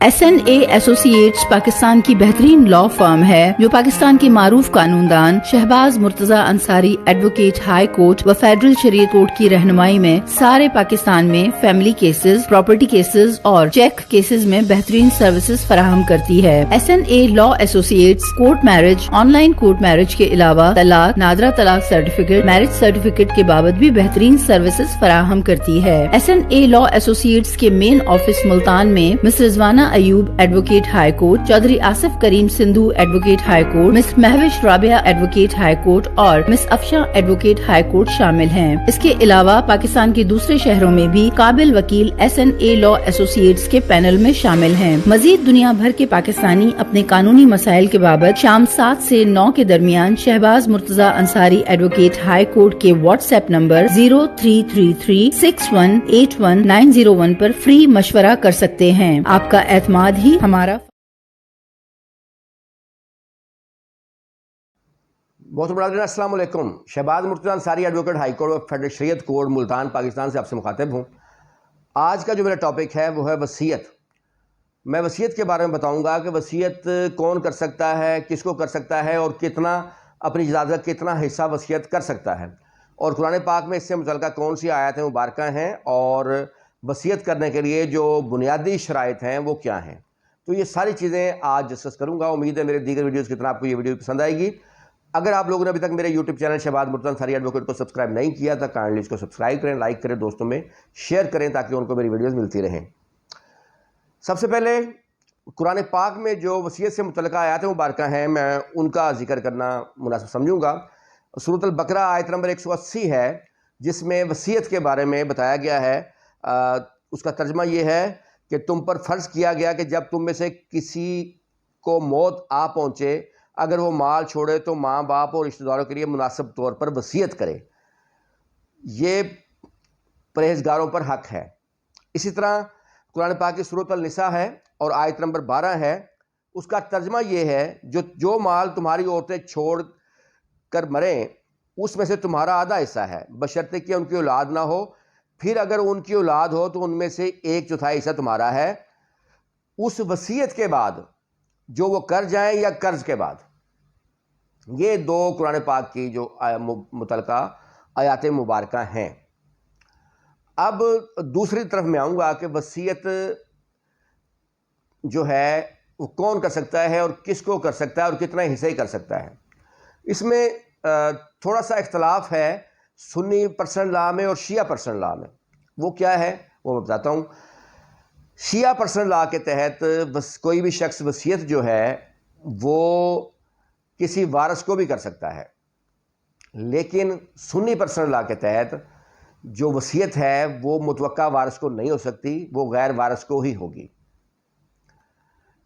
SNA associates Pakistan की बेहतरीन law firm है जो पाकिस्तान के मारूफ कानूनदान Shahbaz Murtaza Ansari advocate high court व फेडरल शरीयत कोर्ट की रहनुमाई में सारे पाकिस्तान में फैमिली केसेस, प्रॉपर्टी केसेस और चेक केसेस में बेहतरीन सर्विसेज फराहम करती है। SNA law associates court marriage, online court marriage के अलावा तलाक, नादरा तलाक सर्टिफिकेट, मैरिज सर्टिफिकेट के बाबत भी बेहतरीन सर्विसेज फराहम करती है। SNA लॉ एसोसिएट्स के मेन ऑफिस मुल्तान में miss Rizwana Ayub advocate high court, Chaudhry Asif Karim Sindhu advocate high court, miss Mahwish Rabia advocate high court और miss Afsha advocate high court शामिल हैं। इसके अलावा पाकिस्तान के दूसरे शहरों में भी काबिल वकील SNA लॉ एसोसिएट्स के पैनल में शामिल हैं। मजीद दुनिया भर के पाकिस्तानी अपने कानूनी मसाइल के बाबत शाम 7 से 9 के दरमियान Shahbaz Murtaza Ansari advocate high court के व्हाट्सएप नंबर 0333618191 पर फ्री मशवरा कर सकते हैं। आपका एतमाद ही हमारा। बहुत बड़ा अस्सलाम वालेकुम। Shahbaz Murtaza Ansari advocate high court of federal शरीयत कोर्ट मुल्तान पाकिस्तान से आपसे मुखातिब हूँ। आज का जो मेरा टॉपिक है वो है वसीयत। मैं वसीयत के बारे में बताऊंगा कि वसीयत कौन कर सकता है, किसको कर सकता है और कितना अपनी जायदाद का कितना हिस्सा वसीयत कर सकता है, और कुरान पाक में इससे मुतल्लिक़ कौन सी आयतें मुबारक हैं और वसीयत करने के लिए जो बुनियादी शराइत हैं वो क्या हैं। तो ये सारी चीज़ें आज डिस्कस करूंगा। उम्मीद है मेरे दीगर वीडियोज़ की तरह आपको ये वीडियो पसंद आएगी। अगर आप लोगों ने अभी तक मेरे YouTube channel Shahbaz Murtaza Ansari advocate को सब्सक्राइब नहीं किया तो काइंडली इसको सब्सक्राइब करें, लाइक करें, दोस्तों में शेयर करें ताकि उनको मेरी वीडियोज़ मिलती रहें। सबसे पहले कुरान पाक में जो वसीयत से मुतल्लिक़ आयत मुबारक हैं मैं उनका जिक्र करना मुनासिब समझूंगा। सूरत अल बकरा आयत नंबर 180 है जिसमें वसीयत के बारे में बताया गया है। उसका तर्जमा ये है कि तुम पर फ़र्ज़ किया गया कि जब तुम में से किसी को मौत आ पहुँचे, अगर वो माल छोड़े तो माँ बाप और रिश्तेदारों के लिए मुनासिब तौर पर वसीयत करे। ये परहेज़गारों पर हक है। इसी तरह कुरान पाक की सूरत अल-निसा है और आयत नंबर 12 है। उसका तर्जमा ये है जो माल तुम्हारी औरतें छोड़ कर मरें उसमें से तुम्हारा आधा हिस्सा है, बशर्ते कि उनकी औलाद ना हो। फिर अगर उनकी औलाद हो तो उनमें से 1/4 हिस्सा तुम्हारा है, उस वसीयत के बाद जो वो कर जाएं या कर्ज के बाद। ये दो कुरान पाक की जो मुतल्लिक़ा आयात मुबारक हैं। अब दूसरी तरफ मैं आऊँगा कि वसीयत जो है वो कौन कर सकता है और किसको कर सकता है और कितना हिस्सा ही कर सकता है। इसमें थोड़ा सा इख्तलाफ है सुन्नी पर्सनल लॉ में और शिया पर्सनल लॉ में। वो क्या है वो मैं बताता हूँ। शिया पर्सनल लॉ के तहत कोई भी शख्स वसीयत जो है वो किसी वारिस को भी कर सकता है, लेकिन सुन्नी पर्सनल लॉ के तहत जो वसीयत है वो मुतवक्का वारिस को नहीं हो सकती, वो गैर वारिस को ही होगी।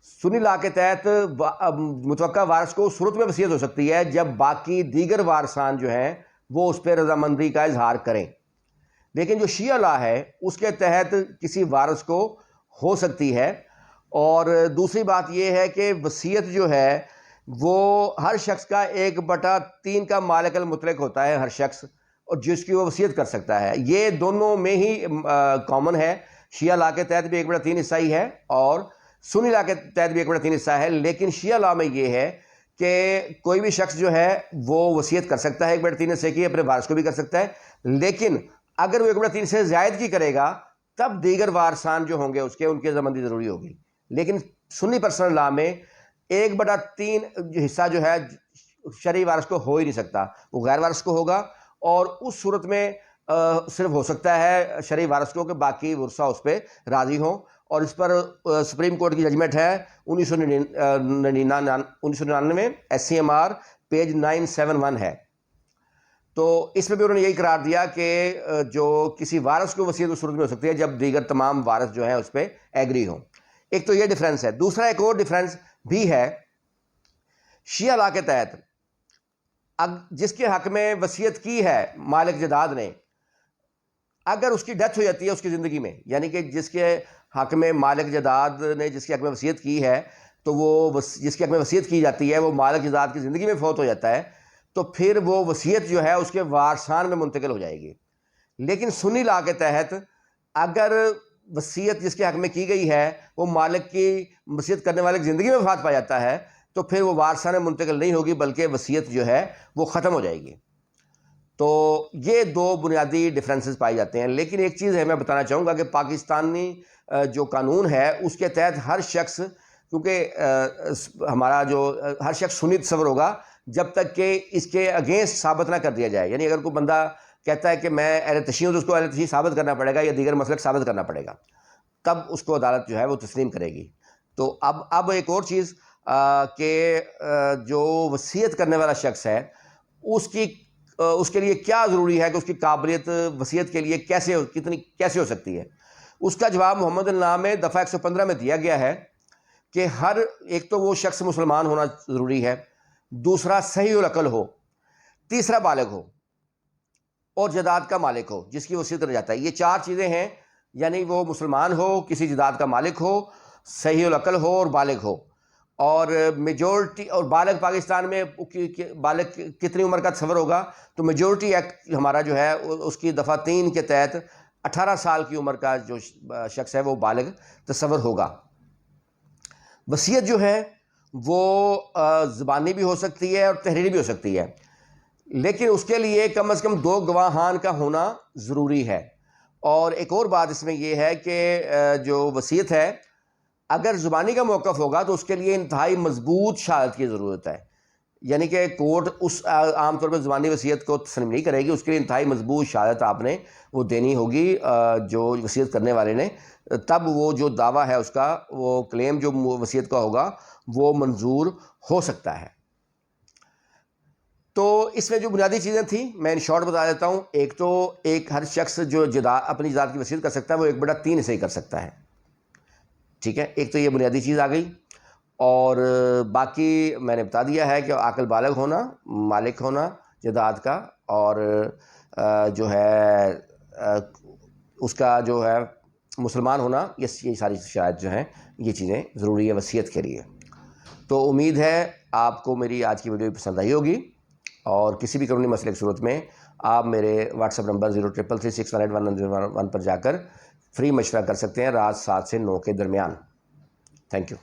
सुन्नी लॉ के तहत मुतवक्का वारिस को उस सूरत में वसीयत हो सकती है जब बाकी दीगर वारसान जो हैं वो उस पर रजामंदी का इजहार करें, लेकिन जो शिया लॉ है उसके तहत किसी वारिस को हो सकती है। और दूसरी बात यह है कि वसीयत जो है वो हर शख्स का 1/3 का मालिक अल मुतलक होता है, हर शख्स, और जिसकी वो वसीयत कर सकता है। ये दोनों में ही कॉमन है। शिया लॉ के तहत भी 1/3 हिस्सा ही है और सुन्नी लॉ के तहत भी 1/3 हिस्सा है। लेकिन शिया लॉ में ये है कि कोई भी शख्स जो है वो वसीयत कर सकता है 1/3 हिस्से की, अपने वारिस को भी कर सकता है, लेकिन अगर वो 1/3 से ज़ायद की करेगा तब दीगर वारसान जो होंगे उनकी रजामंदी ज़रूरी होगी। लेकिन सुन्नी पर्सनल लॉ में 1/3 हिस्सा जो है शरई वारिस को हो ही नहीं सकता, वो गैर वारिस को होगा। और उस सूरत में सिर्फ हो सकता है शरई वारिस को कि बाकी वर्सा उस पर राज़ी हों। और इस पर सुप्रीम कोर्ट की जजमेंट है 1999 SCMR पेज 971 है। तो इसमें भी उन्होंने यही करार दिया कि जो किसी वारिस को वसीयत उस सूरत में हो सकती है जब दीगर तमाम वारिस जो हैं उस पर एग्री हों। एक तो ये डिफरेंस है। दूसरा एक और डिफरेंस भी है। शिया लॉ के तहत जिसके हक में वसीयत की है मालिक जदाद ने, अगर उसकी डेथ हो जाती है उसकी ज़िंदगी में, यानी कि जिसके हक में मालिक जदाद ने जिसके हक में वसीयत की है, तो वो जिसके हक में वसीयत की जाती है वो मालिक जदाद की ज़िंदगी में फौत हो जाता है, तो फिर वो वसीयत जो है उसके वारसान में मुंतकिल हो जाएगी। लेकिन सुन्नी लॉ के तहत अगर وصیت جس کے حق میں کی گئی ہے وہ مالک کی وصیت کرنے والے کی زندگی میں وفات پا جاتا ہے تو پھر وہ وارثان میں منتقل نہیں ہوگی بلکہ وصیت جو ہے وہ ختم ہو جائے گی. تو یہ دو بنیادی ڈفرینسز پائے جاتے ہیں. لیکن ایک چیز ہے میں بتانا چاہوں گا کہ پاکستانی جو قانون ہے اس کے تحت ہر شخص، کیونکہ ہمارا جو ہر شخص سنی تصور ہوگا جب تک کہ اس کے اگینسٹ ثابت نہ کر دیا جائے. یعنی اگر کوئی بندہ کہتا ہے کہ میں اہل تشیع ہوں تو اس کو اہل تشیع ثابت کرنا پڑے گا یا دیگر مسلک ثابت کرنا پڑے گا، تب اس کو عدالت جو ہے وہ تسلیم کرے گی. تو اب ایک اور چیز کہ جو وصیت کرنے والا شخص ہے اس کے لیے کیا ضروری ہے کہ اس کی قابلیت وصیت کے لیے کیسے ہو سکتی ہے. اس کا جواب محمد النام میں دفعہ 115 میں دیا گیا ہے کہ ہر ایک تو وہ شخص مسلمان ہونا ضروری ہے، دوسرا صحیح العقل ہو، تیسرا بالغ ہو اور جائیداد کا مالک ہو جس کی وصیت کر جاتا ہے. یہ چار چیزیں ہیں، یعنی وہ مسلمان ہو، کسی جائیداد کا مالک ہو، صحیح العقل ہو اور بالغ ہو. اور میجورٹی اور بالغ پاکستان میں بالغ کتنی عمر کا تصور ہوگا تو میجورٹی ایکٹ ہمارا جو ہے اس کی دفعہ 3 کے تحت 18 سال کی عمر کا جو شخص ہے وہ بالغ تصور ہوگا. وصیت جو ہے وہ زبانی بھی ہو سکتی ہے اور تحریری بھی ہو سکتی ہے، لیکن اس کے لیے کم از کم 2 گواہان کا ہونا ضروری ہے. اور ایک اور بات اس میں یہ ہے کہ جو وصیت ہے اگر زبانی کا موقف ہوگا تو اس کے لیے انتہائی مضبوط شہادت کی ضرورت ہے. یعنی کہ کورٹ اس عام طور پہ زبانی وصیت کو تسلیم نہیں کرے گی، اس کے لیے انتہائی مضبوط شہادت آپ نے وہ دینی ہوگی جو وصیت کرنے والے نے، تب وہ جو دعویٰ ہے اس کا، وہ کلیم جو وصیت کا ہوگا وہ منظور ہو سکتا ہے. تو اس میں جو بنیادی چیزیں تھیں میں ان شارٹ بتا دیتا ہوں. ایک تو ہر شخص جو اپنی جائیداد کی وصیت کر سکتا ہے وہ 1/3 حصے ہی کر سکتا ہے. ٹھیک ہے، ایک تو یہ بنیادی چیز آ گئی. اور باقی میں نے بتا دیا ہے کہ عاقل بالغ ہونا، مالک ہونا جائیداد کا، اور جو ہے اس کا جو ہے مسلمان ہونا، یہ ساری شرائط جو ہیں یہ چیزیں ضروری ہے وصیت کے لیے. تو امید ہے آپ کو میری آج کی ویڈیو پسند آئی ہوگی، اور کسی بھی قانونی مسئلے کی صورت میں آپ میرے واٹس ایپ نمبر 0333618101 پر جا کر فری مشورہ کر سکتے ہیں رات 7 سے 9 کے درمیان. Thank you.